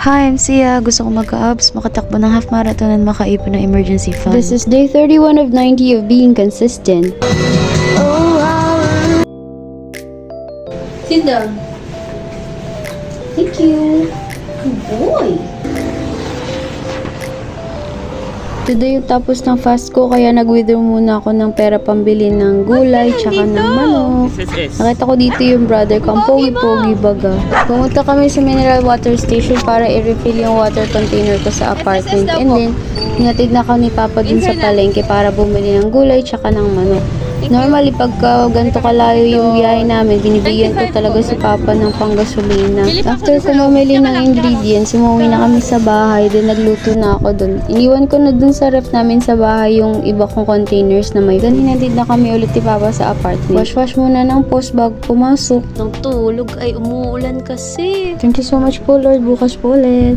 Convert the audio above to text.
Hi, I'm Sia. Gusto ko mag-abs, makatakbo ng half marathon at makaipon ng emergency fund. This is day 31 of 90 of being consistent. Sit down. Thank you. Good boy. Today yung tapos ng fast ko, kaya nag-withdraw muna ako ng pera pambili ng gulay tsaka ng manok. Nakita ko dito yung brother ko, ang pogi-pogi baga. Pumunta kami sa mineral water station para i-refill yung water container ko sa apartment. And then, hinatid na ako ni Papa dun sa palengke para bumili ng gulay tsaka ng manok. Normally, pagka ganito kalayo yung biyahe namin, binibigyan ko talaga si Papa ng panggasolina. After ko mamili ng ingredients, umuwi na kami sa bahay, then nagluto na ako dun. Iniwan ko na dun sa ref namin sa bahay yung iba kong containers na may. Then hinatid na kami ulit ni Papa sa apartment. Wash muna ng post bago pumasok. Nang tulog ay umuulan kasi. Thank you so much po, Lord. Bukas po ulit.